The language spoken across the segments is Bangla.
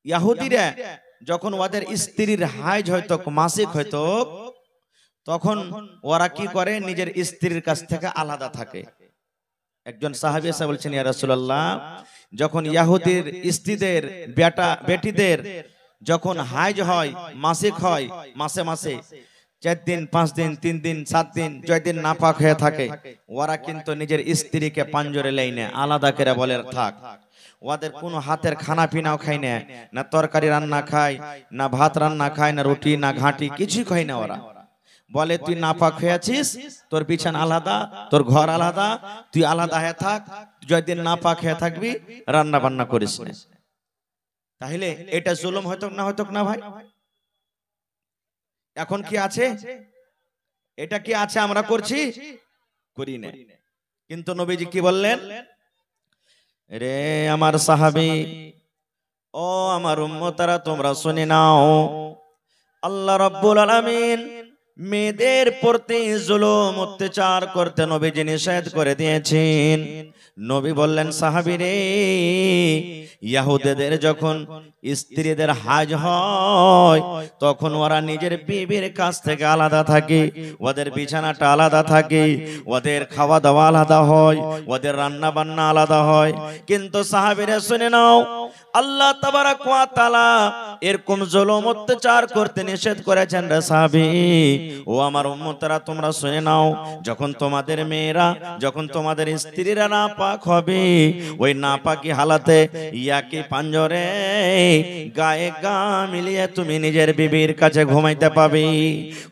ইহুদিরা যখন ওদের স্ত্রীর হাইজ হয়তো মাসিক হয়তো তখন ওরা কি করে নিজের স্ত্রীর কাছ থেকে আলাদা থাকে। একজন সাহাবী এসে বলছেন, ইয়া রাসূলুল্লাহ, যখন ইহুদির স্ত্রীদের বেটিদের যখন হাইজ হয়, মাসিক হয়, মাসে মাসে 4 দিন 5 দিন 3 দিন 7 দিন যতদিন নাপাক হয়ে থাকে, ওরা কিন্তু নিজের স্ত্রীকে পাঞ্জরে লেই না, আলাদা করে বলে থাক। ওদের কোনো হাতের খানা পিনাও খায় না, না তরকারি রান্না খায়, না ভাত রান্না খায়, না রুটি, না ঘাঁটি, কিছুই খায় না। ওরা বলে তুই নাপাক হয়ে আছিস, তোর বিছানা আলাদা, তোর ঘর আলাদা, তুই আলাদা হয়ে থাক, যতদিন নাপাক হয়ে থাকবি রান্না বান্না করিস না। তাহলে এটা জুলুম হয়তো না ভাই? এখন কি আছে? এটা কি আছে আমরা করছি? করি না। কিন্তু নবীজি কি বললেন? রে আমার সাহাবী, ও আমার উম্মতারা, তোমরা শুনে নাও, আল্লাহ রাব্বুল আলামিন মেয়েদের প্রতি জুলুম অত্যাচার করতে নবীজি নিষেধ করে দিয়েছেন। নবী বললেন, সাহাবী রে, ইহুদিদের যখন স্ত্রীদের হাজ হয় তখন ওরা নিজের বিবির কাছ থেকে আলাদা থাকে, ওদের বিছানাটা আলাদা থাকে, ওদের খাওয়া দাওয়া আলাদা হয়, ওদের রান্না বান্না আলাদা হয়। কিন্তু সাহাবীরা শুনে নাও, আল্লাহ তাবারাক ওয়া তাআলা এরকম জুলুম অত্যাচার করতে নিষেধ করেছেন। রে সাহাবী, ও আমার উম্মতরা, তোমরা শুনে নাও, যখন তোমাদের মেয়েরা, যখন তোমাদের স্ত্রীরা নাপাক হবে, ওই নাপাকি হালাতে ইয়াকি পাঞ্জরে গায়ে গা মিলিয়ে তুমি নিজের বিবির কাছে ঘুমাইতে পাবে।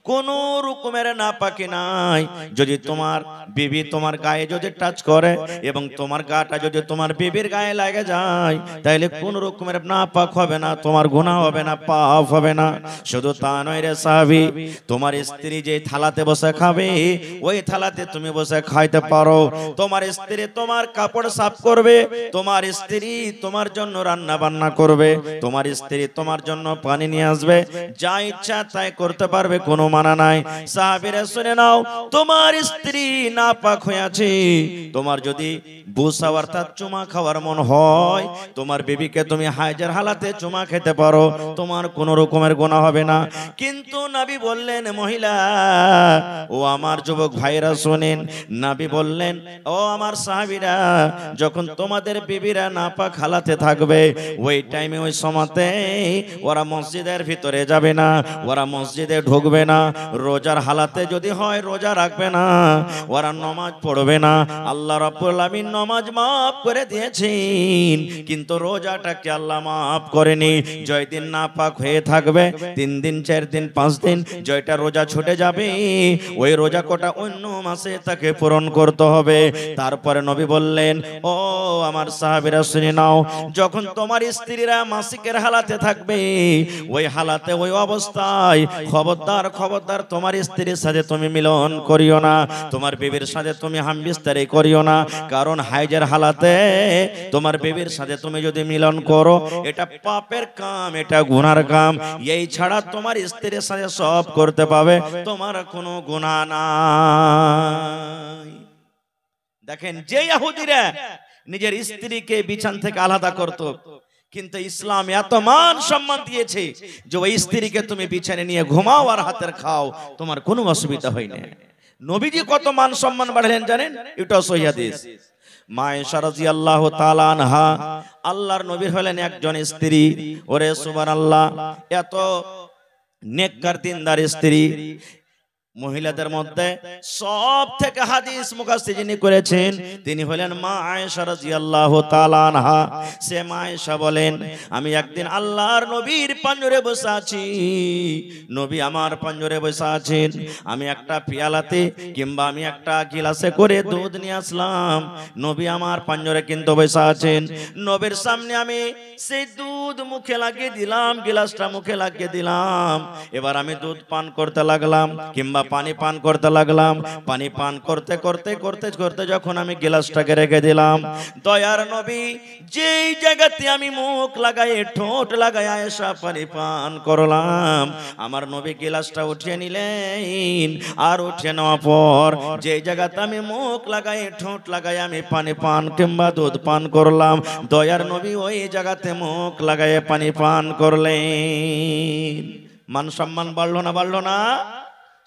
কোন রকমের নাপাকি নাই। যদি তোমার বিবি তোমার গায়ে যদি টাচ করে এবং তোমার গাটা যদি তোমার বিবির গায়ে লাগে যায়, তাহলে কোন রকমের নাপাক হবে না, তোমার গুনাহ হবে না, পাপ হবে না। শুধু তা নয় রে সাহাবী, তোমার স্ত্রী যে থালাতে বসে খাবে, ওই থালাতে তুমি বসে খাইতে পারো। তোমার স্ত্রী তোমার কাপড় সাফ করবে, তোমার স্ত্রী তোমার জন্য রান্না বান্না করবে, তোমার স্ত্রী তোমার জন্য পানি নিয়ে আসবে, যা ইচ্ছা তাই করতে পারবে, কোনো মানা নাই। সাহাবীরা শুনে নাও, তোমার স্ত্রী নাপাক হয়ে আছে, তোমার যদি বুসা অর্থাৎ চুমা খাওয়ার মন হয়, তোমার বিবিকে তুমি হাইজের হালাতে চুমা খেতে পারো, তোমার কোনো রকমের গুনাহ হবে না। কিন্তু নবী বললেন, মহিলা, ও আমার যুবক ভাইরা শুনেন, নবী বললেন, ও আমার সাহাবীরা, যখন তোমাদের বিবিরা নাপাক হালাতে থাকবে, ওই টাইমে, ওই সময়তে ওরা মসজিদের ভিতরে যাবে না, ওরা মসজিদে ঢুকবে না, রোজার হালাতে যদি হয় রোজা রাখবে না, ওরা নামাজ পড়বে না। আল্লাহ রাব্বুল আলামিন নামাজ মাফ করে দিয়েছেন, কিন্তু রোজাটাকে আল্লাহ মাফ করেনি। জয়দিন নাপাক হয়ে থাকবে, 3 দিন 4 দিন 5 দিন, জয়টা রোজা ছুটে যাবে, ওই রোজা কোটা অন্য মাসে তাকে পূরণ করতে হবে। তারপরে নবী বললেন, ও আমার সাহাবীরা শুনে নাও, যখন তোমার স্ত্রীরা মাসিকের হালাতে থাকবে, ওই হালাতে, ওই অবস্থায় খবরদার খবরদার তোমার স্ত্রীর সাথে তুমি মিলন করিও না, তোমার বিবির সাথে তুমি হামবিস্তারি করিও না। কারণ হাইজের হালাতে তোমার বিবির সাথে তুমি যদি মিলন করো, এটা পাপের কাম, এটা গুনার কাম। এই ছাড়া তোমার স্ত্রীর সাথে সব করতে পাবে, তোমার কোনো গুনাহ নাই। দেখেন, যে ইহুদিরা নিজের স্ত্রীকে বিছান থেকে আলাদা করত, কিন্তু ইসলাম এত মান সম্মান দিয়েছে যে ওই স্ত্রীকে তুমি বিছানে নিয়ে ঘুমাও আর হাতের খাও, তোমার কোনো অসুবিধা হয় না। নবীজি কত মান সম্মান বাড়ালেন জানেন? এটা সহিহ হাদিস। মা আয়েশা রাদিয়াল্লাহু তাআলা আনহা, আল্লাহর নবী হলেন একজন স্ত্রী। ওরে সুবহানাল্লাহ, এত নেককার দিনদার স্ত্রী। মহিলাদের মধ্যে সব থেকে হাদিস মুখাস্তি যিনি করেছেন, তিনি হলেন মা আয়েশা রাদিয়াল্লাহু তাআলা আনহা। সে মা আয়েশা বলেন, আমি একদিন আল্লাহর নবীর পাঞ্জরে বসে আছি, নবী আমার পাঞ্জরে বসে আছেন, আমি একটা পিয়ালাতে কিংবা আমি একটা গিলাসে করে দুধ নিয়ে আসলাম, নবী আমার পাঞ্জরে কিন্তু বসে আছেন। নবীর সামনে আমি সেই দুধ মুখে লাগিয়ে দিলাম, গিলাসটা মুখে লাগিয়ে দিলাম, এবার আমি দুধ পান করতে লাগলাম কিংবা পানি পান করতে লাগলাম। পানি পান করতে করতে করতে করতে যখন আমি গ্লাসটাকে রেখে দিলাম, দয়ার নবী যেই জায়গাতে আমি মুখ লাগাই ঠোঁট লাগাই আয়েশা পানি পান করলাম, আমার নবী গ্লাসটা উঠিয়ে নিলেন। আর উঠিয়ে নেওয়ার পর যে জায়গাতে আমি মুখ লাগাই ঠোঁট লাগাই আমি পানি পান কিংবা দুধ পান করলাম, দয়ার নবী ওই জায়গাতে মুখ লাগাই পানি পান করলেন। মান সম্মান বাড়লো না বাড়লো না?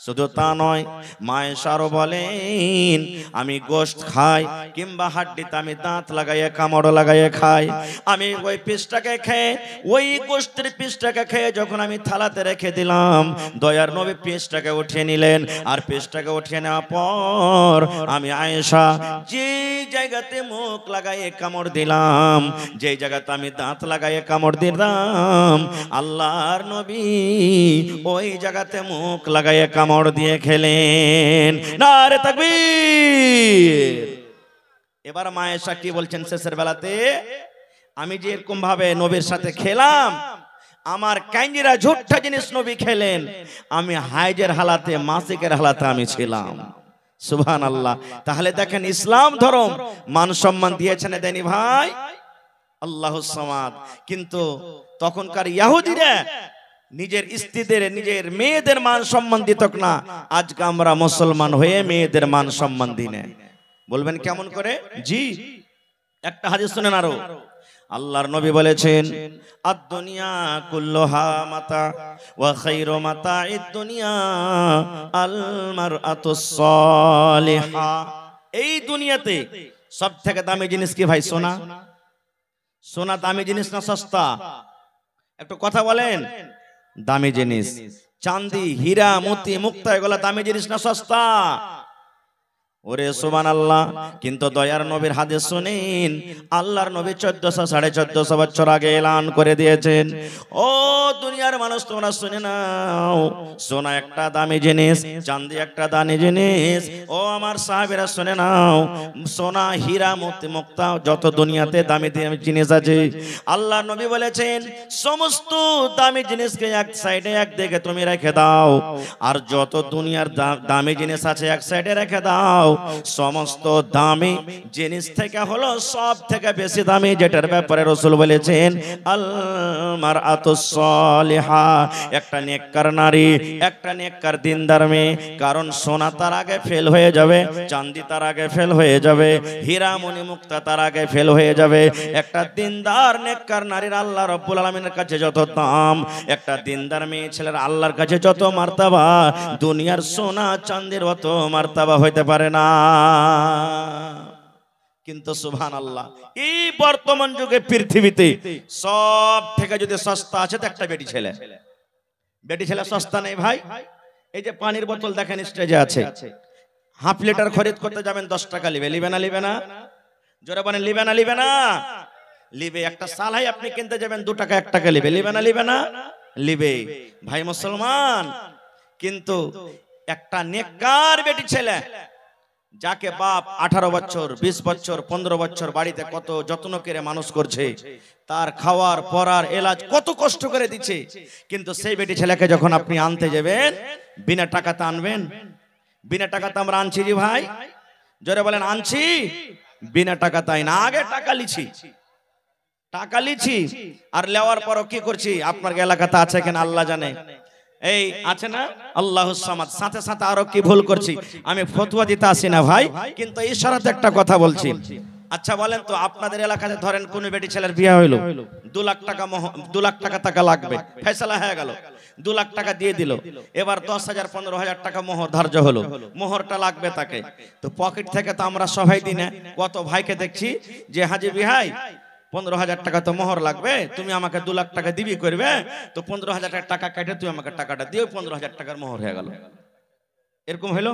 শুধু তা নয়, মায়েশা আরো বলেন আমি গোশত খাই কিংবা হাড্ডিতে আমি দাঁত লাগাইয়ে কামড় লাগাইয়ে খাই, আমি ওই পিসটাকে খেয়ে ওই গোশতের পিসটাকে খেয়ে যখন আমি থালাতে রেখে দিলাম, দয়ার নবী পিসটাকে উঠিয়ে নিলেন। আর পিসটাকে উঠিয়ে নেওয়ার পর আমি আয়েশা যে জায়গাতে মুখ লাগাইয়ে কামড় দিলাম, যে জায়গাতে আমি দাঁত লাগাইয়ে কামড় দিলাম, আল্লাহর নবী ওই জায়গাতে মুখ লাগাইয়ে কামড় দিয়ে খেলেন। নারে তাকবীর। এবার মা আয়েশা কি বলছেন শেষের বেলাতে, আমি যে এরকম ভাবে নবীর সাথে খেলাম, আমার কাইঞ্জিরা ঝুট্টা জিনিস নবী খেলেন, আমি হাইজের হালাতে মাসিকের হালাতে আমি ছিলাম। সুবহানাল্লাহ। তাহলে দেখেন ইসলাম ধর্ম মান সম্মান দিয়েছেন দেনি ভাই আল্লাহুস সামাদ। কিন্তু তখনকার ইহুদিরা নিজের স্ত্রীদের নিজের মেয়েদের মান সম্মান দিত না। আজকে আমরা মুসলমান হয়ে মেয়েদের মান সম্মান দিই না। বলবেন কেমন করে? জি, একটা হাদিস শুনেন আরো। আল্লাহর নবী বলেছেন আদ-দুনিয়া কুল্লুহা মাতা ওয়া খায়রু মাতা'id দুনিয়া আল মারআতুস সালিহা। এই দুনিয়াতে সবথেকে দামি জিনিস কি ভাই? সোনা। সোনা দামি জিনিস না সস্তা? একটু কথা বলেন। দামি জিনিস। চাঁদি হীরা মতি মুক্তা এগুলা দামি জিনিস না সস্তা? ওরে সুবহানাল্লাহ। কিন্তু দয়ার নবীর হাদিস শুনেন, আল্লাহর নবী 1400-1450 বছর আগে এলান করে দিয়েছেন, ও দুনিয়ার মানুষ তোমরা শুনে নাও, সোনা একটা দামি জিনিস, চাঁদি একটা দামি জিনিস। ও আমার সাহাবীরা শুনে নাও, সোনা হীরা মতি মুক্তা যত দুনিয়াতে দামি দামি জিনিস আছে, আল্লাহর নবী বলেছেন সমস্ত দামি জিনিসকে এক সাইডে একদিকে তুমি রেখে দাও, আর যত দুনিয়ার দামি জিনিস আছে এক সাইডে রেখে দাও। সমস্ত দামি জিনিস থেকে হলো সব থেকে বেশি দামি যেটার ব্যাপারে রাসূল বলেছেন আল মারআতুস সালিহা, একটা নেককার নারী, একটা নেককার দিনদার মেয়ে। কারণ সোনা তার আগে ফেল হয়ে যাবে, চাঁদি তার আগে ফেল হয়ে যাবে, হীরা মণি মুক্তা তার আগে ফেল হয়ে যাবে। একটা দিনদার নেককার নারীর আল্লাহ রাব্বুল আলামিনের কাছে যত দাম, একটা দিনদার মেয়ে ছেলের আল্লাহর কাছে যত মার্তাবা, দুনিয়ার সোনা চাঁদির অত মার্তাবা হইতে পারে না। কিন্তু সুবহানাল্লাহ, এই বর্তমান যুগে পৃথিবীতে সব থেকে যদি সস্তা আছে তো একটা বেটি ছেলে। বেটি ছেলে সস্তা নেই ভাই। এই যে পানির বোতল দেখেন স্টেজে আছে, হাফ লিটার খরিদ করতে যাবেন 10 টাকা লিবে, লিবে না লিবে না? জোরে বলেন লিবে না লিবে না? লিবে। একটা সালাই আপনি কিনতে যাবেন 2 টাকা 1 টাকা লিবে, লিবে না লিবে না? লিবে। ভাই মুসলমান, কিন্তু একটা নেককার বেটি ছেলে যাকে বাপ 18 বছর 20 বছর 15 বছর বাড়িতে কত যত্ন করে মানুষ করছে, তার খাওয়ার পরার এলাজ কত কষ্ট করে দিচ্ছে, কিন্তু সেই বেটি ছেলেকে যখন আপনি আনতে যাবেন বিনা টাকাতে আনবেন? বিনা টাকাতে আমরা আনছি জি ভাই? জোরে বলেন আনছি? বিনা টাকাতে না, আগে টাকা লিছি, টাকা লিছি, আর লেওয়ার পরও কি করছি আপনার এলাকাতে আছে কিনা আল্লাহ জানে। এই আছে না আল্লাহুস সামাদ, সাথে সাথে আরো কি ভুল করছি। আমি ফতোয়া দিতে আসি না ভাই, কিন্তু ইশারাতে একটা কথা বলছি। আচ্ছা বলেন তো, আপনাদের এলাকাতে ধরেন কোন বেটি ছেলের বিয়ে হইলো, 2 লাখ টাকা 2 লাখ টাকা লাগবে, ফয়সালা হয়ে গেল, 2 লাখ টাকা দিয়ে দিল। এবার 10,000 15,000 টাকা মোহর ধার্য হলো, মোহরটা লাগবে তাকে। তো পকেট থেকে তো আমরা সবাই দিই না, কত ভাইকে দেখছি যে হাজি বিহাই 15,000 টাকা তো মোহর লাগবে, তুমি আমাকে 2 লাখ টাকা দিবি করবে, তো 15,000 টাকা কেটে তুই আমাকে টাকাটা দিও, 15,000 টাকার মোহর হয়ে গেল। এরকম হলো?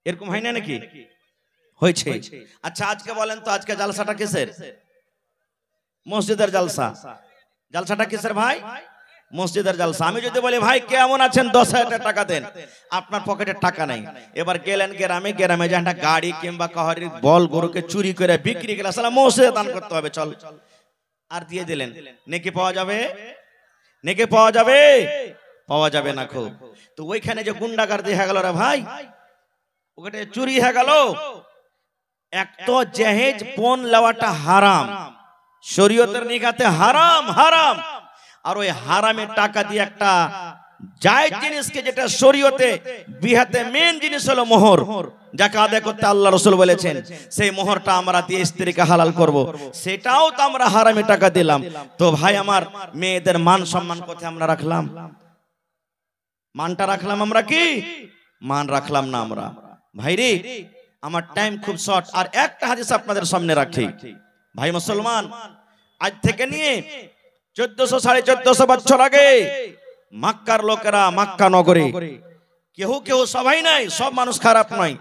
এরকম হয় না নাকি? হয়েছে। আচ্ছা আজকে বলেন তো, আজকে জালসাটা কিসের? মসজিদের জালসা। জালসাটা কিসের ভাই? মসজিদের জালসা। আমি যদি বলি ভাই কেমন আছেন 10,000 টাকা দেন, আপনার পকেটে টাকা নাই। এবার গেলেন গ্রামে, গ্রামে যে একটা গাড়ি কিংবা কাহারির বল গরুকে চুরি করে বিক্রি করে আসলে মসজিদে দান করতে হবে, চল, আর দিয়ে দিলেন, নেকি পাওয়া যাবে? নেকি পাওয়া যাবে? পাওয়া যাবে না খুব। তো ওইখানে যে গুন্ডাগার্দি হয়ে গেল রে ভাই, ওখানে চুরি হয়ে গেল। এক তো জাহেজ পণ লওয়াটা হারাম, শরীয়তের নিগাতে হারাম হারাম। আর ওই হারামের টাকা দিয়ে একটা জায়েজ জিনিসকে, যেটা শরীয়তে বিহাতে মেন জিনিস হলো মোহর, যাকে আদায় করতে আল্লাহ রাসূল বলেছেন, সেই মোহরটা আমরা দিয়ে স্ত্রীকে হালাল করব, সেটাও তো আমরা হারামে টাকা দিলাম। তো ভাই আমার, মেয়েদের মান সম্মান কোথায় আমরা রাখলাম? মানটা রাখলাম আমরা কি? মান রাখলাম না আমরা। ভাইরে আমার টাইম খুব শর্ট, আর একটা হাদিস আপনাদের সামনে রাখি। ভাই মুসলমান, আজ থেকে নিয়ে 1400 1450 বছর আগে মক্কার লোকেরা, মক্কা নগরে কেউ কেউ, সবাই নাই, সব মানুষ খারাপ নয়,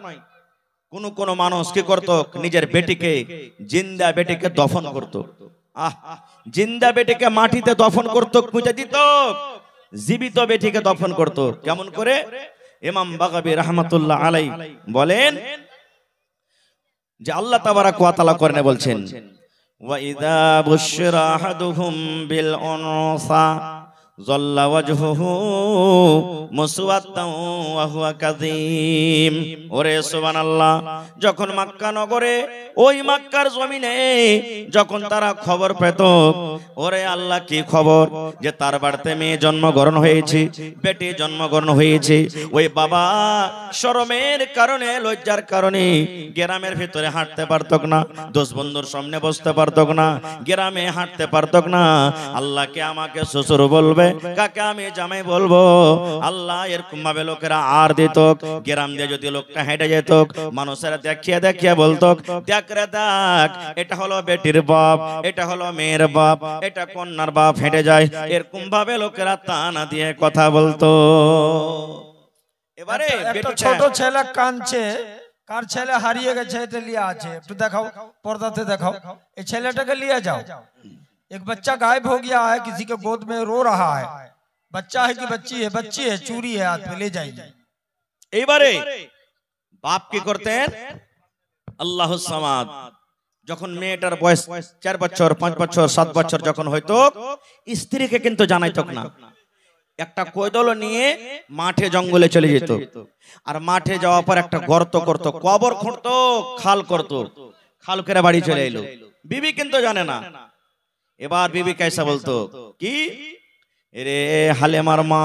কোন মানুষ কি করত, নিজের বেটিকে, জিন্দা বেটিকে দফন করত। জিন্দা বেটিকে মাটিতে দফন করত, পুঁতে দিত, জীবিত বেটিকে দফন করত। কেমন করে? ইমাম বাগাবী রাহমাতুল্লাহ আলাইহি বলেন যে আল্লাহ তাবারাক ওয়া তাআলা কোরআনে বলছেন, ওয়া ইযা বুশিরা আহাদুহুম বিল উনসা যাল্লা ওয়াজহুহু মুসওয়াদ্দান ওয়া হুয়া কাযীম। ওরে সুবহানাল্লাহ, যখন মক্কা নগরে, ওই মক্কার জমিনে যখন তারা খবর পেত, ওরে আল্লাহ কি খবর, যে তার বাড়িতে মেয়ে জন্মগ্রহণ হয়েছে, বেটি জন্মগ্রহণ হয়েছে, ওই বাবা শরমের কারণে, লজ্জার কারণে গ্রামের ভিতরে হাঁটতে পারত না, দোষ বন্ধুর সামনে বসতে পারত না, গ্রামে হাঁটতে পারত না। আল্লাহকে আমাকে শ্বশুর বলবে, কাকে আমি জামাই বলবো? আল্লাহ এরকম ভাবে লোকেরা আর দিত। গ্রাম দিয়ে যদি লোকটা হেঁটে যেত, মানুষেরা দেখিয়ে দেখিয়ে বলতো, দেখ রে দেখ, এটা হলো বেটির বাপ, এটা হলো মেয়ের বাপ, এটা কন্যার বাপ হেঁটে যায়। এরকম ভাবে লোকেরা তানা দিয়ে কথা বলতো। এবারে একটা ছোট ছেলে কাঁদছে, কার ছেলে হারিয়ে গেছে, এটা লিয়ে আছে, একটু দেখাও, পর্দাতে দেখাও, এই ছেলেটাকে লিয়ে যাও। एक बच्चा गायब हो गया है, किसी के गोद में रो रहा है, बच्चा है कि बच्ची है? बच्ची है, चूरी है हाथ में, ले जाइए। এবারে বাপ কি করতেন? আল্লাহুস সামাদ। যখন মেয়েটার বয়স 4 বছর, 5 বছর, 7 বছর যখন হয়তো, স্ত্রীকে কিন্তু জানাইতো না। একটা কোদল নিয়ে মাঠে জঙ্গলে চলে যেত, আর মাঠে যাওয়ার পর একটা গর্ত করত, কবর খুঁড়তো, খাল করত, খাল করে বাড়ি চলে এলো। বিবি কিন্তু জানে না। এবার বিবি কাইসা বলতো কি, রে হালেমার মা,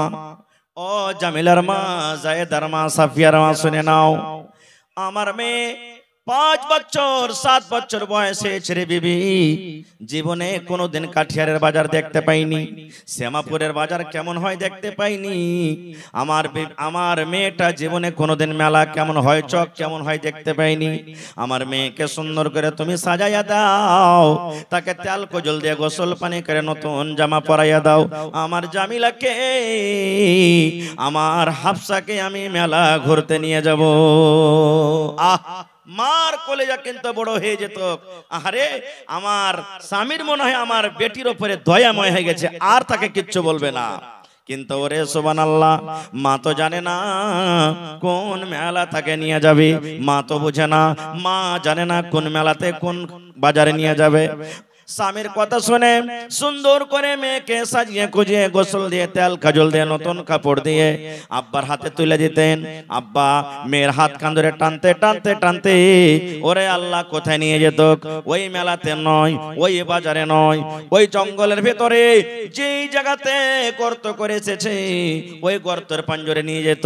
ও জামিলার মা, জায়েদার মা, সাফিয়ার মা, শুনে নাও, আমার মেয়ে 5 বছর 7 বছর বয়সে ছেড়ে বিবি জীবনে কোনোদিন কাঠিয়ারের বাজার দেখতে পাইনি, শ্যামাপুরের বাজার কেমন হয় দেখতে পাইনি। আমার মেয়েটা জীবনে কোনোদিন মেলা কেমন হয়, চক কেমন হয় দেখতে পাইনি। আমার মেয়েকে সুন্দর করে তুমি সাজাইয়া দাও, তাকে তেল কজল দিয়ে গোসল পানি করে নতুন জামা পরাইয়া দাও। আমার জামিলাকে, আমার হাফসাকে আমি মেলা ঘুরতে নিয়ে যাব। মার কলেজা কিন্তু বড় হয়ে যেত, আরে আমার স্বামীর মনে হয় আমার বেটির উপরে দয়াময় হয়ে গেছে, আর তাকে কিচ্ছু বলবে না। কিন্তু ওরে সুবহানাল্লাহ, মা তো জানে না কোন মেলা তাকে নিয়ে যাবে, মা তো বুঝে না, মা জানে না কোন মেলাতে কোন বাজারে নিয়ে যাবে। স্বামীর কথা শুনে সুন্দর করে মেয়েকে সাজিয়ে গুজিয়ে গোসল দিয়ে তেল কাজল দিয়ে নতুন কাপড় দিয়ে আব্বার হাতে তুলে দিতেন। আব্বা মেয়ের হাত কান ধরে টানতে টানতে টানতে ওরে আল্লাহ কোথায় নিয়ে যেত? ওই মেলাতে নয়, ওই বাজারে নয়, ওই জঙ্গলের ভেতরে যেই জায়গাতে গর্ত করে এসেছে ওই গর্তের পাঞ্জরে নিয়ে যেত।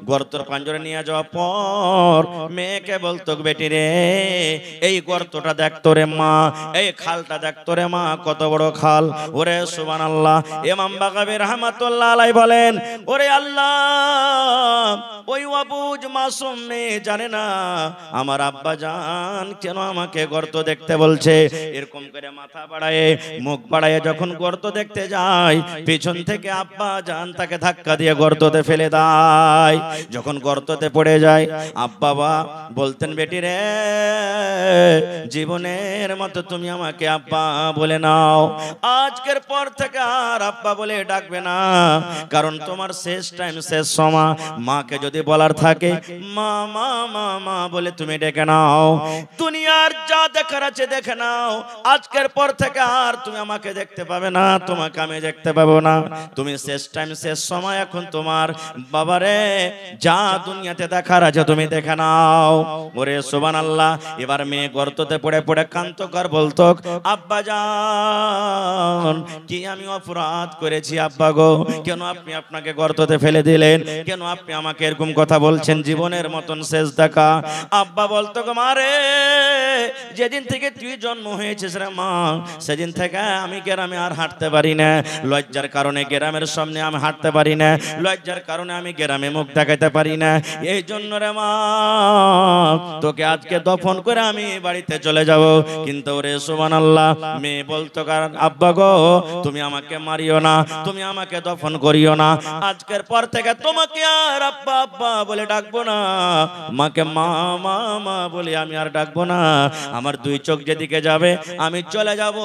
গর্তের পাঞ্জরে নিয়ে যাওয়ার পর মেয়েকে বলতো, বেটি রে এই গর্তটা দেখতো রে মা, এই খালটা দেখতো রে মা, কত বড় খাল। ওরে সুবহানাল্লাহ, ইমাম বাগাবী রাহমাতুল্লাহ আলাইহি বলেন, ওরে আল্লাহ, ওই অবুঝ মাসুম মেয়ে জানে না আমার আব্বা জান কেন আমাকে গর্ত দেখতে বলছে। এরকম করে মাথা বাড়ায় মুখ বাড়ায় যখন গর্ত দেখতে যায়, পেছন থেকে আব্বা জান তাকে ধাক্কা দিয়ে গর্ততে ফেলে দেয়। যখন গর্ততে পড়ে যায়, আব্বা বা বলতেন, বেটি রে জীবনের মতো তুমি আমাকে আব্বা আব্বা বলে নাও। আজকের পর থেকে আর আব্বা বলে ডাকবে না, কারণ তোমার শেষ টাইম, শেষ সময়। মাকে যদি বলার থাকে মা মা মা মা বলে তুমি ডেকে নাও। দুনিয়ার যা দেখার আছে দেখে নাও। আজকের পর থেকে আর তুমি আমাকে দেখতে পাবে না, তোমাকে আমি দেখতে পাবো না। তুমি শেষ টাইম, শেষ সময়। এখন তোমার বাবারে যা দুনিয়াতে দেখার আছে তুমি দেখে নাও। ওরে সুবহানাল্লাহ। এবার মেয়ে গর্ততে পড়ে পড়ে কান্তকর বলতো, আব্বা জান কি আমি অপরাধ করেছি আব্বা গো? কেন আপনি আপনাকে গর্ততে ফেলে দিলেন? কেন আপনি আমাকে এরকম কথা বলছেন? জীবনের মতন শেষ দেখা। আব্বা বলতো, মারে যেদিন থেকে তুই জন্ম হয়েছিস রে মা, সেদিন থেকে আমি গ্রামে আর হাঁটতে পারি না। লজ্জার কারণে গ্রামের সামনে আমি হাঁটতে পারি না, লজ্জার কারণে আমি গ্রামে মুখ দেখাতে পারি না। এই জন্য রে মা তোকে আজকে দফন করে আমি বাড়িতে চলে যাব। কিন্তু রে সুবহানাল্লাহ, মেয়ে বলতো, কারণ আব্বা গো তুমি আমাকে মারিও না, তুমি আমাকে দফন করিও না। আজকের পর থেকে তোমাকে আর আব্বা আব্বা বলে ডাকবো না, মাকে মা মা মা বলে আমি আর ডাকবো না। আমার দুই চোখ যেদিকে যাবে আমি চলে যাব,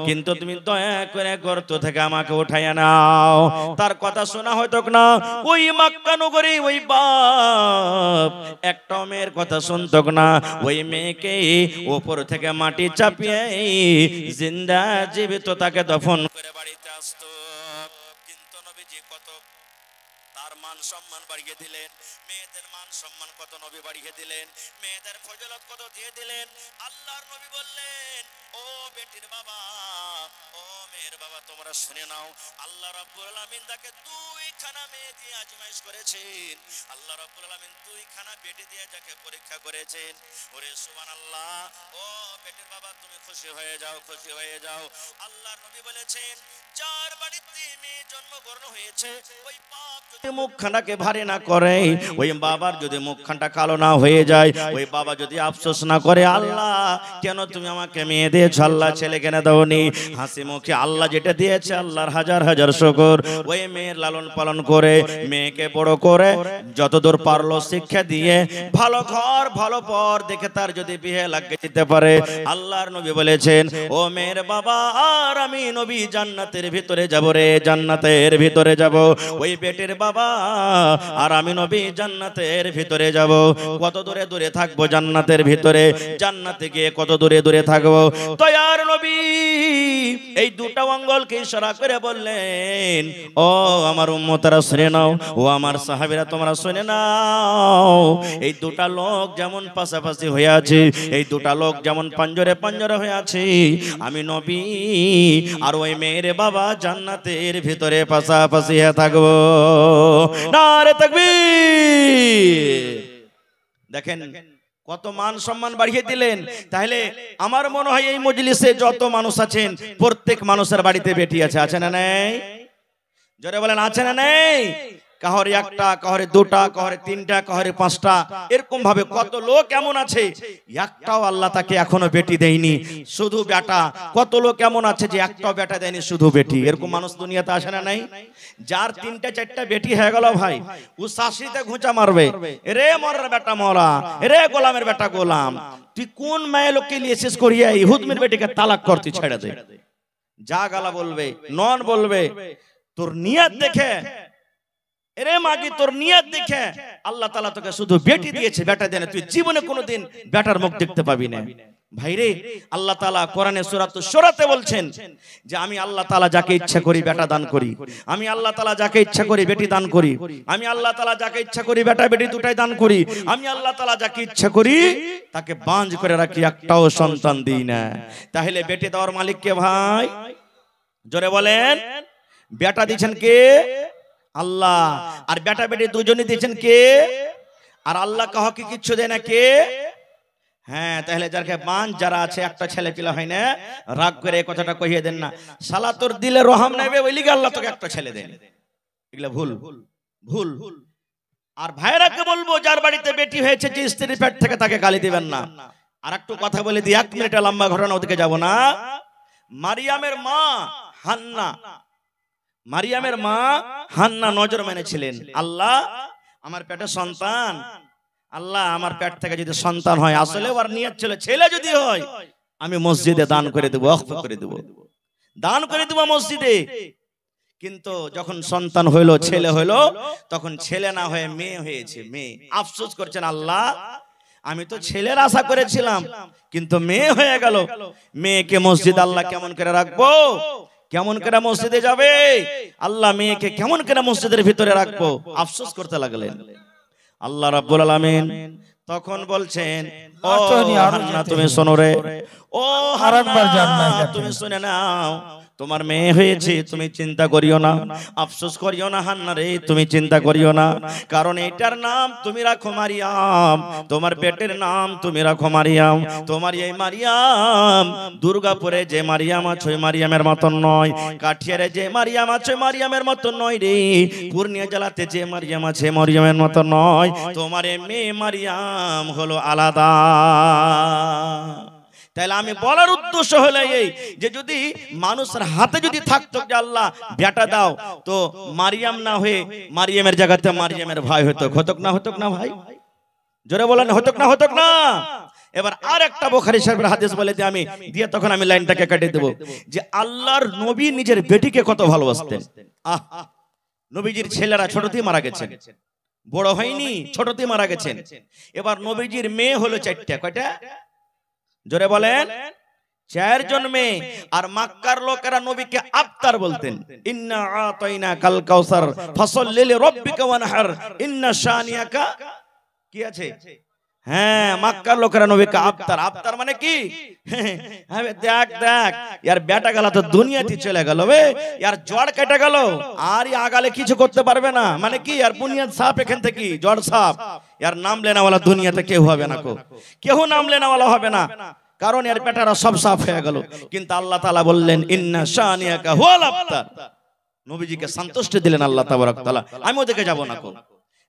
কিন্তু তুমি দয়া করে গর্ত থেকে আমাকে উঠাইয়া নাও। তার কথা শোনা হয়তো না। ওই মক্কা নগরে ওই বাপ একটা মেয়ের কথা শুনতো না। ওই মেয়েকে উপর থেকে মাটি চাপিয়ে জিন্দা জীবিত তাকে দফন করে বাড়িতে আসতো। কিন্তু নবীজি কত তার মান সম্মান বাড়িয়ে দিলেন, মেয়েদের মান সম্মান কত নবী বাড়িয়ে দিলেন, মেয়েদের ফজিলত কত দিয়ে দিলেন। আল্লাহর নবী বললেন, ও বেটির বাবা, ও মেয়ের বাবা, তোমরা শুনে নাও, আল্লাহ রাব্বুল আলামিন তাকে দুইখানা মেয়ে দিয়ে আজমাইশ করেছেন। আল্লাহ রাব্বুল আলামিন দুইখানা বেটি দিয়ে যাকে পরীক্ষা করেছেন। ওরে সুবহানাল্লাহ, ও বেটির বাবা তুমি খুশি হয়ে যাও, খুশি হয়ে যাও। আল্লাহর নবী বলেছেন, যার বাড়িতে মেয়ে জন্মগ্রহণ হয়েছে ওই বাপ যদি মুখখানাকে ভারী না করে, ওই বাবার যদি মুখখানটা কালো না হয়ে যায়, ওই বাবা যদি আফসোস না করে, আল্লাহ কেন তুমি আমাকে মেয়ে দিয়েছ, আল্লাহ ছেলে কেন দাওনি, হাসি মুখে আল্লাহ যেটা দিয়েছে আল্লাহর হাজার হাজার শুকর। ওই মেয়ের লালন পালন করে মেয়েকে বড় করে যতদূর পারলো শিক্ষা দিয়ে ভালো ঘর ভালো পর দেখে তার যদি বিয়ে লাগিয়ে দিতে পারে, আল্লাহর নবী বলেছেন, ও মেয়ের বাবা আর আমি নবী জান্নাতের ভিতরে যাব রে, জান্নাতের ভিতরে যাব। ওই বেটির বাবা আর আমি নবী জান্নাতের ভিতরে যাব। কত দূরে দূরে থাকবো জান্নাতের ভিতরে, জান্নাতে গিয়ে কত দূরে দূরে থাকবো। দয়ার নবী এই দুটা আঙ্গুলকে ইশারা করে বললেন, ও আমার উম্মতরা শুনে নাও, ও আমার সাহাবীরা তোমরা শুনে নাও, এই দুটা লোক যেমন পাশাপাশি হয়ে আছে, এই দুটা লোক যেমন পাঞ্জরে পাঞ্জরে হয়ে আছে, আমি নবী আর ওই মেয়ের বাবা জান্নাতের ভিতরে পাশাপাশি হয়ে থাকবো। নারে তাকবীর। দেখেন কত মান সম্মান বাড়িয়ে দিলেন। তাহলে আমার মনে হয় এই মজলিসে যত মানুষ আছেন প্রত্যেক মানুষের বাড়িতে বেটি আছে, আছে না নেই? জোরে বলেন, আছে না নেই? কাহরে একটা, কাহরে দুটা, কাহরে তিনটা, কাহরে পাঁচটা, এরকম ভাবে কত লোক এমন আছে একটাও আল্লাহ তাকে এখনো বেটি দেয়নি, শুধু বেটা। কত লোক এমন আছে যে একটাও বেটা দেয়নি, শুধু বেটি। এরকম মানুষ দুনিয়াতে আসে না নাই? যার তিনটা চারটা বেটি হয়ে গেল ভাই, ও শাশুড়িতে ঘুঁচা মারবে, রে মরার বেটা মরা, রে গোলামের বেটা গোলাম, তুই কোন মায়ের লোককে নিয়ে শেষ করিয়া ইহুদমের বেটিকে তালাক করতে ছেড়ে দে। যা গালা বলবে, নন বলবে, তোর নিয়ত দেখে, এরে মাগি তোর নিয়ত দেখে আল্লাহ তাআলা তোকে শুধু বেটি দিয়েছে, বেটা দেন, তুই জীবনে কোনোদিন বেটার মুখ দেখতে পাবি না। ভাইরে, আল্লাহ তাআলা কোরআনে সূরা শুরাতে বলছেন যে আমি আল্লাহ তাআলা যাকে ইচ্ছা করি বেটা দান করি, আমি আল্লাহ তাআলা যাকে ইচ্ছা করি বেটি দান করি, আমি আল্লাহ তাআলা যাকে ইচ্ছা করি বেটা বেটি দুটাই দান করি, আমি আল্লাহ তাআলা যাকে ইচ্ছা করি তাকে বাঁঝ করে রাখি, একটাও সন্তান দিই না। তাহলে বেটি দেওয়ার মালিক কে ভাই? জোরে বলেন। বেটা দিয়েছেন কে? আল্লাহ। আর বেটা বেটি দুজনই দিয়েছেন কে? আর আল্লাহ কাউকে কিচ্ছু দেয় না কে? হ্যাঁ, তাহলে যাকে বান যারা আছে একটা ছেলে পিলা হয় না, রাগ করে এই কথাটা কহিয়ে দেন না, শালা তোর দিলে রহম নেবে ওই লিগে আল্লাহ তোকে একটা ছেলে দেন। এগুলা ভুল ভুল। আর ভাইরাকে বলবো যার বাড়িতে বেটি হয়েছে যে স্ত্রীর পেট থেকে তাকে গালি দিবেন না। আর একটু কথা বলে দিই, 1 মিনিটে লম্বা ঘটনা, ওদিকে যাব না। মারিয়ামের মা হান্না, মারিয়ামের মা হান্না নজর মেনেছিলেন, আল্লাহ আমার পেটে সন্তান, আল্লাহ আমার পেট থেকে যদি সন্তান হয়, আসলে ওর নিয়ত ছিল ছেলে যদি হয় আমি মসজিদে দান করে দেবো, ওয়াকফ করে দেবো, দান করে দেবো মসজিদে। কিন্তু যখন সন্তান হইলো, ছেলে হইলো, তখন ছেলে না হয়ে মেয়ে হয়েছে। মেয়ে আফসোস করছেন, আল্লাহ আমি তো ছেলের আশা করেছিলাম, কিন্তু মেয়ে হয়ে গেল। মেয়েকে মসজিদ আল্লাহ কেমন করে রাখবো, কেমন করে মসজিদে যাবে আল্লাহ, মেয়েকে কেমন করে মসজিদের ভিতরে রাখবো, আফসোস করতে লাগলেন। আল্লাহ রাব্বুল আলামিন তখন বলছেন, ও হান্না তুমি শোনো রে, ও হান্না তুমি শুনে নাও, তোমার মেয়ে হয়েছে, তুমি চিন্তা করিও না, আফসোস করিও না হান্না রে, তুমি চিন্তা করিও না, কারণ এটার নাম তুমি রাখো মারিয়াম, তোমার পেটের নাম তুমি রাখো মারিয়াম। তোমার এই মারিয়াম দুর্গাপুরে যে মারিয়াম আছে ওই মারিয়ামের মতন নয়, কাঠিয়ারে যে মারিয়াম আছে মারিয়ামের মতন নয় রে, পূর্ণিয়া জেলাতে যে মারিয়াম আছে মারিয়ামের মতন নয়, তোমার এই মেয়ে মারিয়াম হলো আলাদা। তাহলে আমি বলার উদ্দেশ্য হলো এই যে যদি মানুষের হাতে যদি থাকতো যে আল্লাহ বেটা দাও, তো মারিয়াম না হয়ে মারিয়ামের জায়গাতে মারিয়ামের ভাই হতো, হতক না, হতক না ভাই, জোরে বলেন, হতক না, হতক না। এবার আর একটা বুখারী শরীফের হাদিস বলে দিয়ে আমি দিয়ে তখন আমি লাইনটাকে কেটে দেব, যে আল্লাহর নবী নিজের বেটিকে কত ভালোবাসতেন। নবীজির ছেলেরা ছোটতেই মারা গেছেন, বড় হয়নি, ছোটতেই মারা গেছেন। এবার নবীজির মেয়ে হলো 4টা, কয়টা জোরে বলেন, 4 জন মেয়ে। আর মক্কার লোকেরা নবীকে আফতার বলতেন, ইন্না আতাইনা কাল কাউসার ফাসাল্লি লিরাব্বিকা ওয়ানহার ইন্না শানিয়াকা, কি আছে, হ্যাঁ মক্কার লোকেরা নবীকে আফতার, আফতার মানে কি, হ্যাঁ দেখ দেখ यार বেটা গেল তো দুনিয়াতে চলে গেল বে, यार জড় কেটে গেল, আর আগালে কিছু করতে পারবে না, মানে কি यार বুনিয়াদ সাফ, এখান থেকে জড় সাফ, यार নাম লেনা वाला দুনিয়াতে কেউ হবে না, কেউ নাম লেনা वाला হবে না, কারণ यार বেটারা সব সাফ হয়ে গেল। কিন্তু আল্লাহ তাআলা বললেন ইন্না শানিয়াকা হুয়াল আফতার, নবীজিকে সন্তুষ্টি দিলেন আল্লাহ তাবারক তাআলা। আমি ওদিকে যাব না।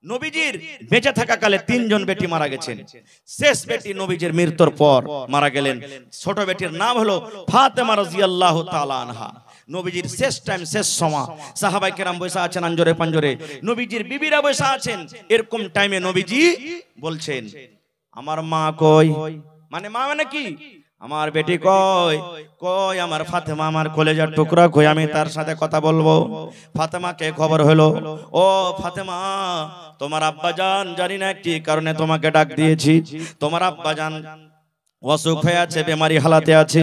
নবীজির বেঁচে থাকা কালে 3 জন বেটি মারা গেছেন, শেষ বেটি নবীজির মৃত্যুর পর মারা গেলেন। ছোট বেটির নাম হলো ফাতেমা রাদিয়াল্লাহু তাআলা আনহা। নবীজির শেষ টাইম, শেষ সময় সাহাবায়ে কেরাম বসে আছেন আঞ্জরে পাঞ্জরে, নবীজির বিবিরা বসে আছেন, এরকম টাইমে নবীজি বলছেন আমার মা কই, মানে মা মানে কি, আমার বেটি কই, কই আমার ফাতেমা, আমার কলেজার টুকরা কই, আমি তার সাথে কথা বলবো। ফাতেমাকে খবর হলো, ও ফাতেমা তোমার আব্বাজান জানি না কি কারণে তোমাকে ডাক দিয়েছি, তোমার আব্বাজান অসুখ হয়ে আছে, বেমারি হালাতে আছে।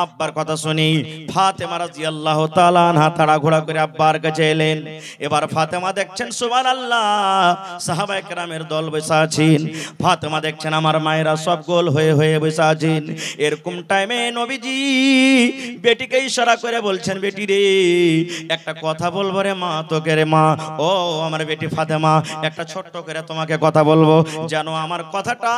আব্বার কথা শুনি ফাতেমা রাদিয়াল্লাহু তাআলা আনহা তাড়াহুড়া করে আব্বার কাছে এলেন। এবার ফাতেমা দেখছেন সুবহানাল্লাহ সাহাবায়ে কেরামের দল বসে আছেন, ফাতেমা দেখছেন আমার মায়েরা সব গোল হয়ে হয়ে বসে আছেন। এরকম টাইমে নবীজি বেটিকে ইশারা করে বলছেন, বেটি রে একটা কথা বলবো রে মা, তোকে রে মা, ও আমার বেটি ফাতেমা একটা ছোট্ট করে তোমাকে কথা বলবো, যেন আমার কথাটা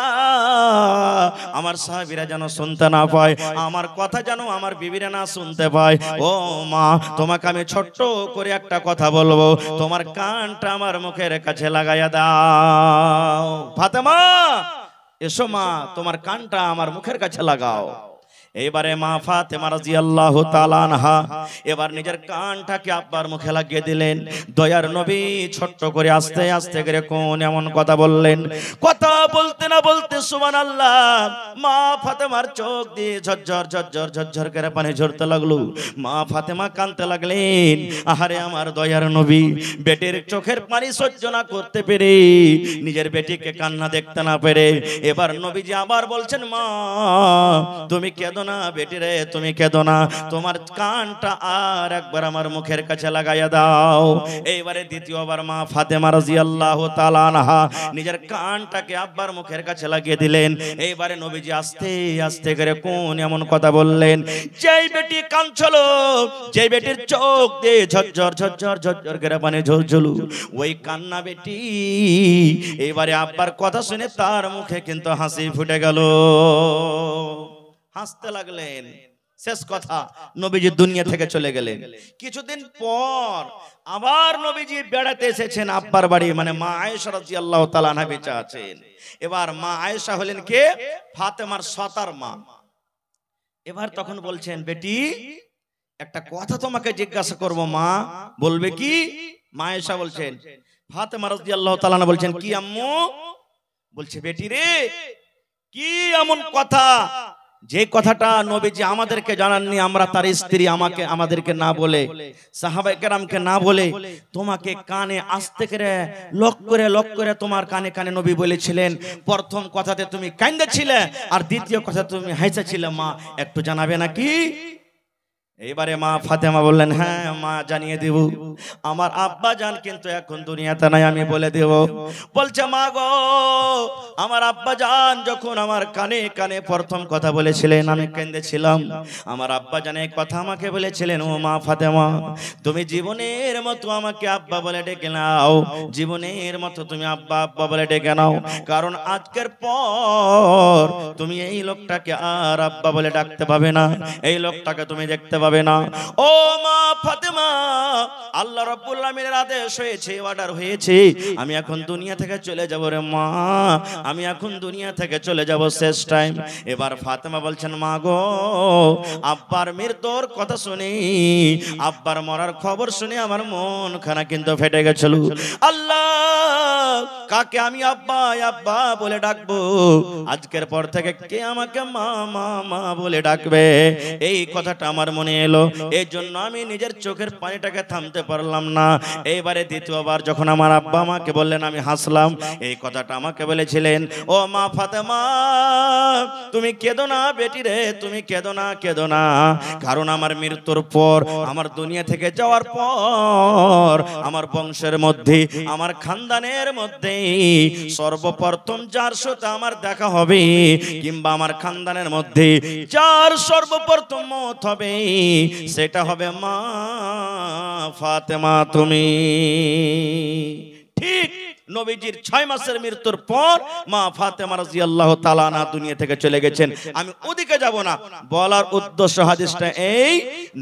আমার সাহাবীরা যেন শুনতে না পায়, আমার কথা যেন আমার বিবিরা না শুনতে পায়। ও মা তোমাকে আমি ছোট্ট করে একটা কথা বলবো, তোমার কানটা আমার মুখের কাছে লাগাইয়া দাও। ফাতেমা এসো মা, তোমার কানটা আমার মুখের কাছে লাগাও। এবারে মা ফাতেমা রাদিয়াল্লাহু তাআলা আনহা এবার নিজের কানটাকে আব্বার মুখে লাগিয়ে দিলেন। দয়ার নবী ছোট্ট করে আস্তে আস্তে করে কোন এমন কথা বললেন, কথা বলতে না বলতে সুবহানাল্লাহ মা ফাতেমার চোখ দিয়ে ঝরঝর ঝরঝর ঝরঝর করে পানি ঝরতে লাগলো। মা ফাতেমা কাঁদতে লাগলেন, আহারে আমার দয়ার নবী বেটির চোখের পানি সহ্য না করতে পেরে, নিজের বেটিকে কান্না দেখতে না পেরে এবার নবীজি আবার বলছেন, মা তুমি কেঁদো না বেটি রে, তুমি কেঁদো না, তোমার কানটা আর একবার আমার মুখের কাছে লাগাইয়া দাও। এইবারে দ্বিতীয়বার মা ফাতেমা রাদিয়াল্লাহু তাআলা আনহা নিজের কানটাকে আব্বার মুখের কাছে লাগিয়ে দিলেন। এইবারে নবীজি আস্তে আস্তে করে কোন এমন কথা বললেন, যেই বেটি কাঁদছিল, যেই বেটির চোখ দিয়ে ঝরঝর ঝরঝর ঝরঝর করে পানি ঝরঝর, ওই কান্না বেটি এইবারে আব্বার কথা শুনে তার মুখে কিন্তু হাসি ফুটে গেল, হাসতে লাগলেন। শেষ কথা নবীজি দুনিয়া থেকে চলে গেলেন। কিছুদিন পর আবার নবীজি বেড়াতে এসেছেন আব্বার বাড়ি, মানে মা আয়েশা রাদিয়াল্লাহু তাআলা আনহা বেঁচে আছেন। এবার মা আয়েশা হলেন কে, ফাতেমার সতার মা। এবার তখন বলছেন, বেটি একটা কথা তোমাকে জিজ্ঞাসা করব মা, বলবে কি? মা আয়েশা বলছেন, ফাতেমা রাদিয়াল্লাহু তাআলা আনহা বলছেন, কি আম্মু? বলছে, বেটি রে কি এমন কথা যে কথাটা নবীজি আমাদেরকে জানাননি, আমরা তার স্ত্রী আমাদেরকে না বলে, সাহাবায়ে কেরামকে না বলে, তোমাকে কানে আস্তে করে লক করে তোমার কানে কানে নবী বলেছিলেন। প্রথম কথাতে তুমি কাঁদেছিলে, আর দ্বিতীয় কথা তুমি হাসেছিলে। মা একটু জানাবে নাকি? এবারে মা ফাতেমা বললেন, হ্যাঁ মা জানিয়ে দেব। আমার আব্বা জান কিন্তু এখন দুনিয়াতে নাই, আমি বলে দেব। বলছে, মা গো, আমার আব্বা জান যখন আমার কানে কানে প্রথম কথা বলেছিলেন, আমি কেঁদেছিলাম। আমার আব্বা জান এই কথা আমাকে বলেছিলেন, ও মা ফাতেমা, তুমি জীবনের মতো আমাকে আব্বা বলে ডেকে নাও, জীবনের মতো তুমি আব্বা আব্বা বলে ডেকে নাও। কারণ আজকের পর তুমি এই লোকটাকে আর আব্বা বলে ডাকতে পাবে না, এই লোকটাকে তুমি দেখতে পাবে না। ও মা ফাতেমা, আল্লাহ রাব্বুল আলামিনের আদেশ হয়েছে, অর্ডার হয়েছে, আমি এখন দুনিয়া থেকে চলে যাব রে মা, আমি এখন দুনিয়া থেকে চলে যাব, শেষ টাইম। এবার ফাতেমা বলছেন, মা গো, আব্বার মৃত্যুর কথা শুনি, আব্বার মরার খবর শুনে আমার মন খানা কিন্তু ফেটে গেছিল। আল্লাহ, কাকে আমি আব্বা আব্বা বলে ডাকবো? আজকের পর থেকে কে আমাকে মা মা মা বলে ডাকবে? এই কথাটা আমার মনে এলো, এই জন্য আমি নিজের চোখের পানিটাকে থামতে পারলাম না। এইবারে দ্বিতীয়বার যখন আমার আব্বা আমাকে বললেন, আমি হাসলাম। এই কথাটা আমাকে বলেছিলেন, ও মা ফাতেমা, তুমি কেঁদো না বেটি রে, তুমি কেঁদো না, কেঁদো না। কারণ আমার মৃত্যুর পর, আমার দুনিয়া থেকে যাওয়ার পর, আমার বংশের মধ্যে, আমার খানদানের মধ্যে সর্বপ্রথম যার সাথে আমার দেখা হবে, কিংবা আমার খানদানের মধ্যে যার সর্বপ্রথম মত হবে, সেটা হবে মা ফাতেমা তুমি। ঠিক নবীজির 6 মাসের মৃত্যুর পর মা ফাতেমা রাদিয়াল্লাহু তাআলা আনহা দুনিয়া থেকে চলে গেছেন। আমি ওদিকে যাব না, বলার উদ্দেশ্য হাদিসটা এই,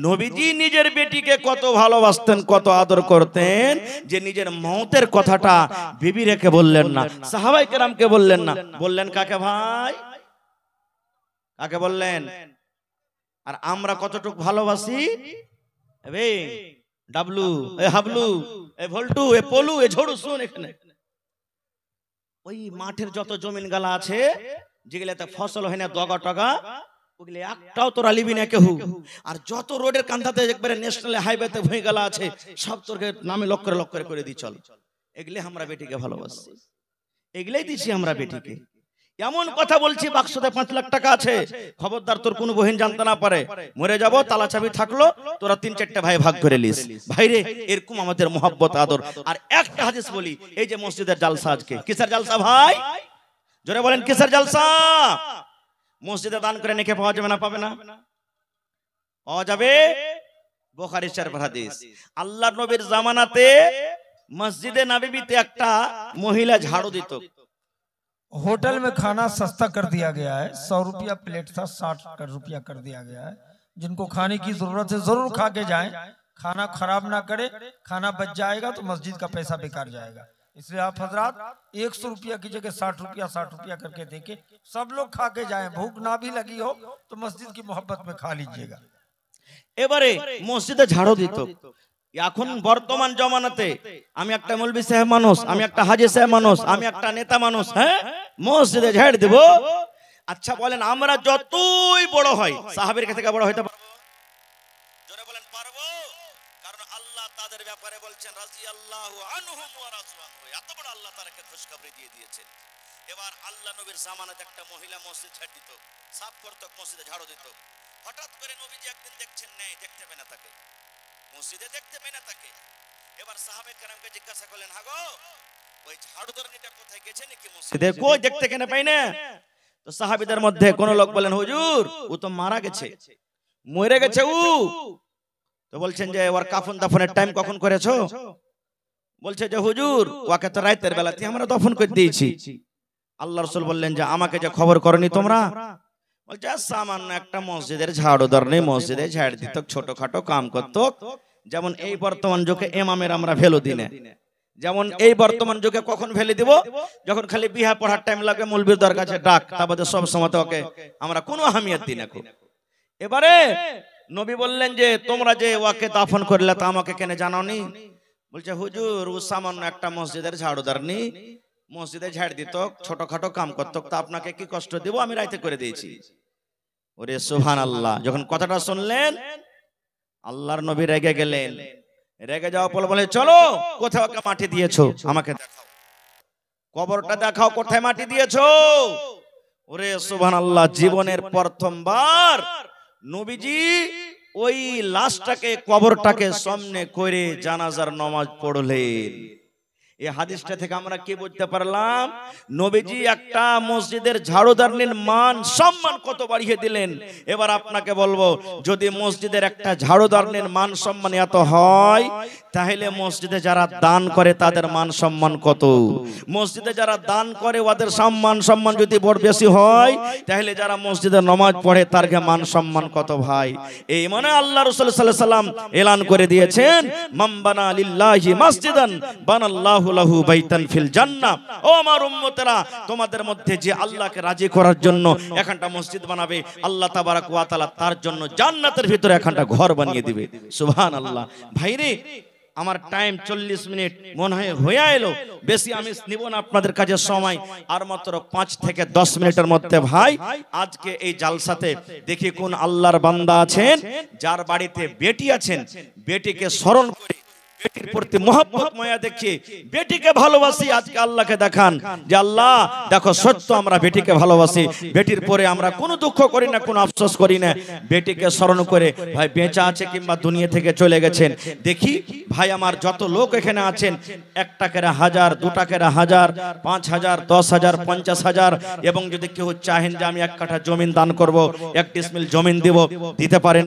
নবীজি নিজের বেটিকে কত ভালোবাসতেন, কত আদর করতেন, যে নিজের মওতের কথাটা বিবি রেখে বললেন না, সাহাবায়ে কেরামকে বললেন না, বললেন কাকে ভাই? কাকে বললেন? আর আমরা কতটুকু ভালোবাসি? এ ডাবলু, এ হাবলু, এ ভল্টু, এ পলু, এ ঝড়ু, শুন এখানে, ওই মাঠের যত জমিন গালা আছে, যেগুলাতে ফসল হয় না, দগা টগা, ওগুলো একটাও তোরা লিবি না কেউ। আর যত রোডের কান্ধাতে একবারে ন্যাশনাল হাইওয়েতে ভুঁই গালা আছে, সব তোরকে নামে লক্ষ করে দি চল। এগুলো আমরা বেটিকে ভালোবাসি, এগুলাই দিছি আমরা বেটিকে। এমন কথা বলছি, বাক্সতে 5 লাখ টাকা আছে, খবরদার তোর কোনো বহিন জানতে না পারে, মরে যাব, তালা চাবি থাকলো, তোরা 3-4 ভাই ভাগ করে লিস। ভাইরে, এরকম আমাদের মোহাব্বত আদর। আর একটা হাদিস বলি, এই যে মসজিদের জালসা, আজকে কিসের জালসা ভাই? জোরে বলেন, কিসের জালসা? মসজিদে দান করে নেকি পাওয়া যাবে না? পাবে না? পাওয়া যাবে। বুখারী শরীফের হাদিস, আল্লাহর নবীর জামানাতে মসজিদে নববীতে একটা মহিলা ঝাড়ু দিত। होटल में खाना सस्ता कर दिया गया है, 100 रुपया प्लेट था, 60 रुपया कर दिया गया है। जिनको खाने की जरूरत है जरूर खा के जाएं, खाना खराब ना करे, खाना बच जाएगा तो मस्जिद का पैसा बेकार जाएगा। इसलिए आप हजरात 100 रुपया की जगह 60 रुपया करके देके सब लोग खा के जाएं। भूख ना भी लगी हो तो मस्जिद की मोहब्बत में खा लीजिएगा। এবারে মসজিদে ঝাড়ু দিত। এখন বর্তমান জমানাতে আমি একটা মৌলভী সাহেব মানুষ, আমি একটা হাজী সাহেব মানুষ, আমি একটা নেতা মানুষ, হ্যাঁ, মসজিদে ঝাড় দেব। আচ্ছা বলেন, আমরা যতই বড় হয়, সাহাবীর কাছে বড় হইতে পারবো? জোরে বলেন, পারবো? কারণ আল্লাহ তাদের ব্যাপারে বলছেন, রাদিয়াল্লাহু আনহুম ওয়া রাযু আনহু, এত বড় আল্লাহ তাদেরকে খুশখবরি দিয়ে দিয়েছেন। এবার আল্লাহ নবীর জামানাতে একটা মহিলা মসজিদ ঝাড় দিত, সাফ করত, মসজিদে ঝাড়ু দিত। হঠাৎ করে নবীজি একদিন দেখছেন, নেই, দেখতে পেনা তাকে মসজিদে, দেখতে পেনা তাকে। এবার সাহাবায়ে কেরামকে জিজ্ঞাসা করলেন, হাগো ওই ঝাড়ুদারনিটা কোথায় গেছে নাকি মসজিদে? কই দেখতে কেন পাই না? তো সাহাবীদের মধ্যে কোন লোক বলেন, হুজুর ও তো মারা গেছে, মরে গেছে ও। তো বলছেন যে ওর কাফন দাফনের টাইম কখন করেছো? বলছে যে হুজুর ওকে তো রাতের বেলাতে আমরা দফন করে দিয়েছি। আল্লাহ রাসূল বললেন যে আমাকে যে খবর করনি তোমরা? বলছে সামান্য একটা মসজিদের ঝাড়ুদার নেই, মসজিদে ঝাড় দিত, ছোটখাটো কাম করত। যেমন এই বর্তমান যুগে ইমামের আমরা ভ্যালু দিনে, যেমন এই বর্তমান যুগে কখন ভ্যালু দিব? যখন খালি বিহা পড়ার টাইম লাগে, মৌলবীর কাছে ডাক, তারপরে সব সময় ওকে আমরা কোনো আহমিয়ত দিই না। এবারে নবী বললেন যে তোমরা যে ওকে দাফন করলে তা আমাকে কেন জানাওনি? বলছে হুজুর ও সামান্য একটা মসজিদের ঝাড়ুদার নেই, মসজিদে ঝাড় দিত, ছোটখাটো কাম করত, তা আপনাকে কি কষ্ট দিব? আমি রাইতে করে দিয়েছি। ওরে সুবহানাল্লাহ। যখন কথাটা শুনলেন আল্লাহর নবী রেগে গেলেন। রেগে যাওয়ার পর বলে, চলো কোথাও মাটি দিয়েছো আমাকে দেখাও, কবরটা দেখাও কোথায় মাটি দিয়েছো। ওরে সুবহানাল্লাহ, জীবনের প্রথমবার নবীজি ওই লাশটাকে কবরটাকে সামনে করে জানাজার নামাজ পড়লেন। এই হাদিসটা থেকে আমরা কি বুঝতে পারলাম? নবীজি একটা মসজিদের ঝাড়ুদারনির মান সম্মান কত বাড়িয়ে দিলেন। এবার আপনাকে বলবো, যদি মসজিদের একটা ঝাড়ুদারনির মান সম্মান এত হয়, তাহলে মসজিদে যারা দান করে তাদের মান সম্মান কত? মসজিদে যারা দান করে ওদের সম্মান যদি বড় বেশি হয়, তাহলে যারা মসজিদে নামাজ পড়ে তার মান সম্মান কত ভাই? এই মানে আল্লাহ রাসূল সাল্লাল্লাহু আলাইহি ওয়াসাল্লাম এলান করে দিয়েছেন, মান বানা লিল্লাহি মাসজিদান বানাল্লাহু লাহু বাইতান ফিল জান্নাহ। ও আমার উম্মতেরা, তোমাদের মধ্যে যে আল্লাহকে রাজি করার জন্য এখানটা মসজিদ বানাবে, আল্লাহ তাবারাক ওয়া তাআলা তার জন্য জান্নাতের ভিতরে এখানটা ঘর বানিয়ে দিবে। সুবহানাল্লাহ। ভাইরে আমার টাইম 40 মিনিট মনে হয় হয়ে এলো, বেশি আমি নিব না আপনাদের কাছে সময়, আর মাত্র 5 থেকে 10 মিনিটের মধ্যে ভাই আজকে এই জালসাতে দেখি কোন আল্লাহর বান্দা আছেন যার বাড়িতে বেটি আছেন, বেটিকে স্মরণ করে বেটির প্রতি মহব্বত মায়া দেখিয়ে বেটিকে ভালোবাসি। আজকে আল্লাহকে দেখান যে আল্লাহ দেখো সত্য আমরা বেটিকে ভালোবাসি, বেটির পরে আমরা কোনো দুঃখ করি না, কোনো আফসোস করি না। বেটিকে স্মরণ করে ভাই বেঁচে আছে কিংবা দুনিয়া থেকে চলে গেছেন, দেখি ভাই আমার যত লোক এখানে আছেন, 1 টাকার 1000, 2 টাকার 1000, 5000, 10000, 50000, এবং যদি কেউ চাহেন যে আমি 1 কাঠা জমিন দান করব, 1 ডিসমিল জমিন দিব, দিতে পারেন।